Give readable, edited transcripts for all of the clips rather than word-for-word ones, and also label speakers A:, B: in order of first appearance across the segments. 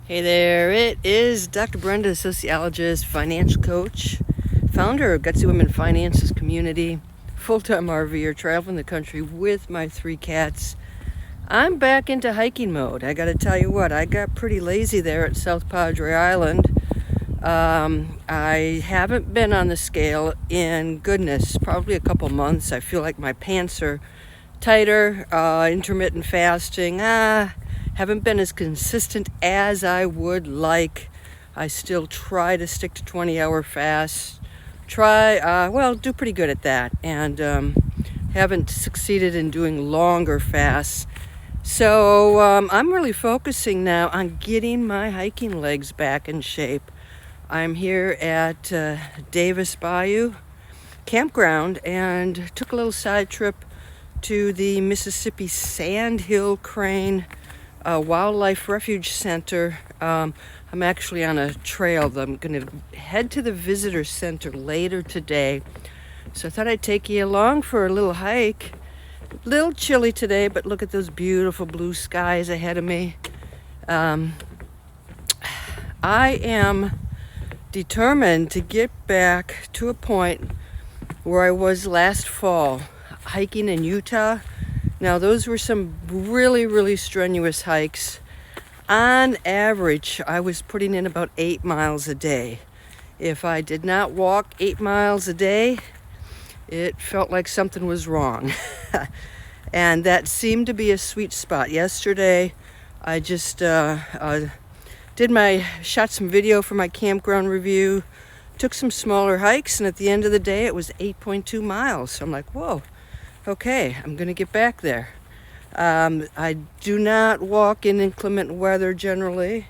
A: Hey there, it is Dr. Brenda, sociologist, financial coach, founder of Gutsy Women Finances Community, full-time RVer, traveling the country with my 3 cats. I'm back into hiking mode. I gotta tell you what, I got pretty lazy there at South Padre Island. I haven't been on the scale in, goodness, probably a couple months. I feel like my pants are tighter, intermittent fasting. Haven't been as consistent as I would like. I still try to stick to 20-hour fasts. Do pretty good at that. And haven't succeeded in doing longer fasts. So I'm really focusing now on getting my hiking legs back in shape. I'm here at Davis Bayou Campground and took a little side trip to the Mississippi Sandhill Crane Wildlife Refuge Center. I'm actually on a trail. I'm going to head to the visitor center later today. So I thought I'd take you along for a little hike. A little chilly today, but look at those beautiful blue skies ahead of me. I am determined to get back to a point where I was last fall, hiking in Utah. Now, those were some really, really strenuous hikes. On average, I was putting in about 8 miles a day. If I did not walk 8 miles a day, it felt like something was wrong. And that seemed to be a sweet spot. Yesterday, I just shot some video for my campground review, took some smaller hikes, and at the end of the day, it was 8.2 miles. So I'm like, whoa. Okay, I'm going to get back there. I do not walk in inclement weather generally.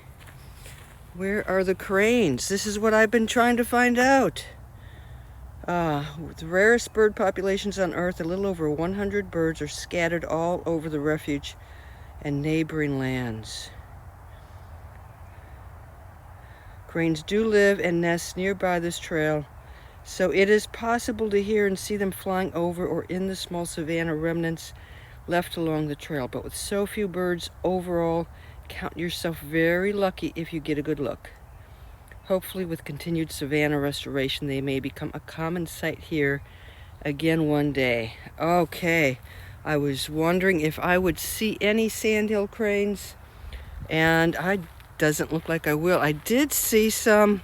A: Where are the cranes? This is what I've been trying to find out. The rarest bird populations on Earth, a little over 100 birds are scattered all over the refuge and neighboring lands. Cranes do live and nest nearby this trail, so it is possible to hear and see them flying over or in the small savanna remnants left along the trail. But with so few birds overall, count yourself very lucky if you get a good look. Hopefully with continued savanna restoration, they may become a common sight here again one day. Okay, I was wondering if I would see any sandhill cranes, and it doesn't look like I will. I did see some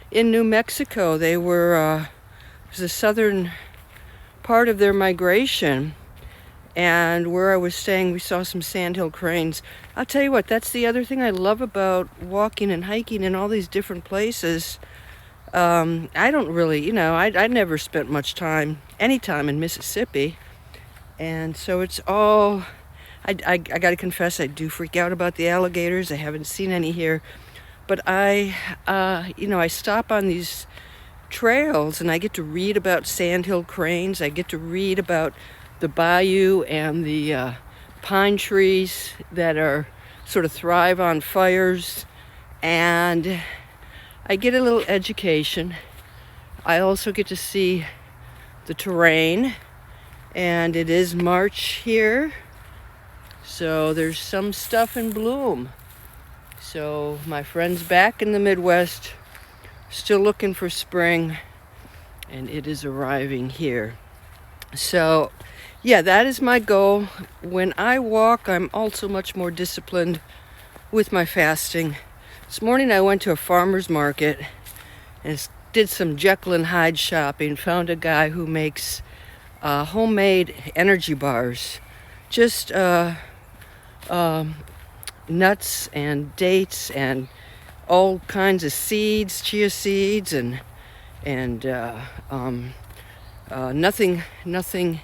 A: in New Mexico. They were, it was the southern part of their migration. And where I was staying, we saw some sandhill cranes. I'll tell you what, that's the other thing I love about walking and hiking in all these different places. I don't really, I never spent any time in Mississippi. And so it's all, I got to confess, I do freak out about the alligators. I haven't seen any here. But I stop on these trails and I get to read about sandhill cranes. I get to read about the bayou and the pine trees that are sort of thrive on fires. And I get a little education. I also get to see the terrain. And it is March here, so there's some stuff in bloom. So my friends back in the Midwest, still looking for spring, and it is arriving here. So, yeah, that is my goal. When I walk, I'm also much more disciplined with my fasting. This morning I went to a farmer's market and did some Jekyll and Hyde shopping, found a guy who makes homemade energy bars. Just nuts and dates and all kinds of seeds, chia seeds, and nothing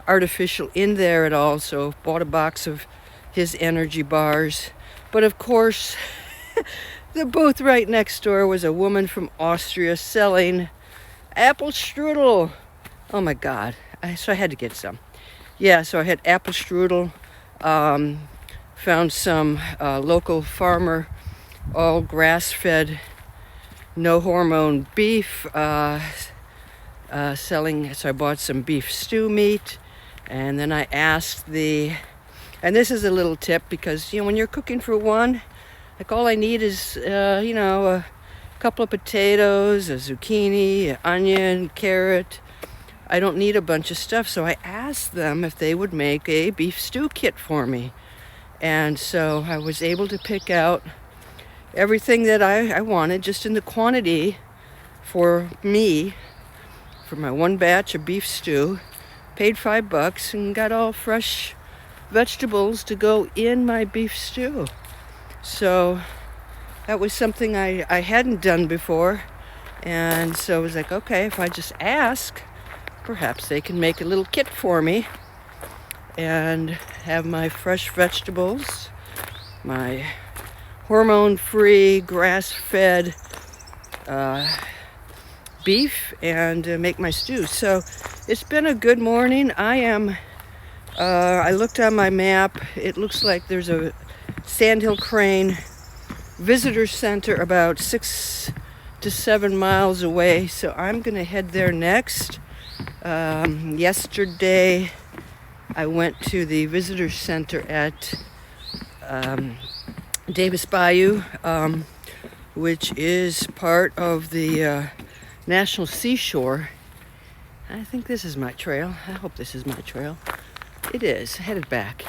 A: artificial in there at all. So bought a box of his energy bars. But of course, the booth right next door was a woman from Austria selling apple strudel. Oh my God. So I had to get some. Yeah, so I had apple strudel. Found some local farmer, all grass-fed, no hormone beef selling. So I bought some beef stew meat, and then I asked and this is a little tip, because when you're cooking for one, Like all I need is, you know, a couple of potatoes, a zucchini, an onion, carrot. I don't need a bunch of stuff. So I asked them if they would make a beef stew kit for me. And so I was able to pick out everything that I wanted just in the quantity for me, for my one batch of beef stew. Paid $5 and got all fresh vegetables to go in my beef stew. So that was something I hadn't done before. And so I was like, okay, if I just ask, perhaps they can make a little kit for me and have my fresh vegetables, my hormone-free, grass-fed beef, and make my stew. So it's been a good morning. I looked on my map. It looks like there's a Sandhill Crane visitor center about 6 to 7 miles away. So I'm going to head there next. Yesterday, I went to the visitor center at Davis Bayou, which is part of the National Seashore. I think this is my trail. I hope this is my trail. It is. Headed back.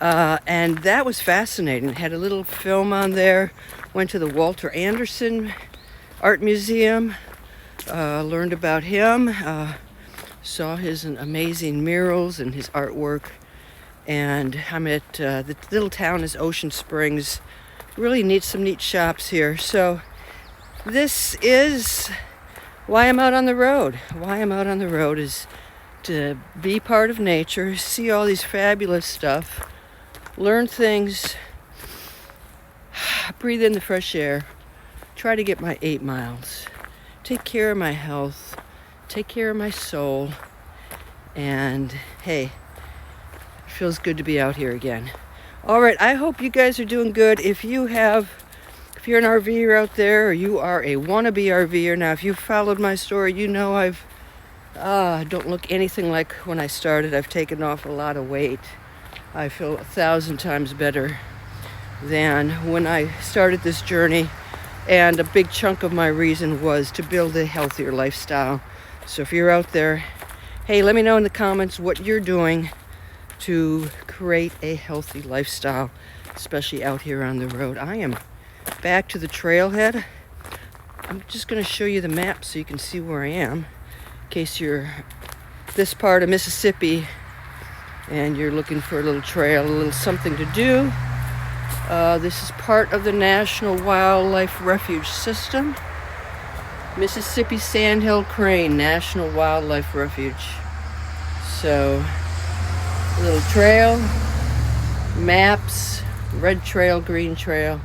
A: And that was fascinating. Had a little film on there. Went to the Walter Anderson Art Museum. Learned about him. Saw his amazing murals and his artwork. And I'm at the little town is Ocean Springs. Really some neat shops here. So this is why I'm out on the road. Why I'm out on the road is to be part of nature, see all these fabulous stuff, learn things, breathe in the fresh air, try to get my 8 miles, take care of my health, take care of my soul, and hey, it feels good to be out here again. All right, I hope you guys are doing good. If you're an RVer out there, or you are a wannabe RVer, now if you've followed my story, you know I don't look anything like when I started. I've taken off a lot of weight. I feel 1,000 times better than when I started this journey. And a big chunk of my reason was to build a healthier lifestyle. So if you're out there, hey, let me know in the comments what you're doing to create a healthy lifestyle, especially out here on the road. I am back to the trailhead. I'm just going to show you the map so you can see where I am, in case you're this part of Mississippi and you're looking for a little trail, a little something to do. This is part of the National Wildlife Refuge System. Mississippi Sandhill Crane National Wildlife Refuge. So, a little trail, maps, red trail, green trail.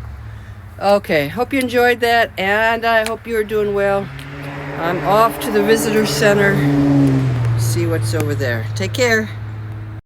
A: Okay, hope you enjoyed that, and I hope you're doing well. I'm off to the visitor center. See what's over there. Take care.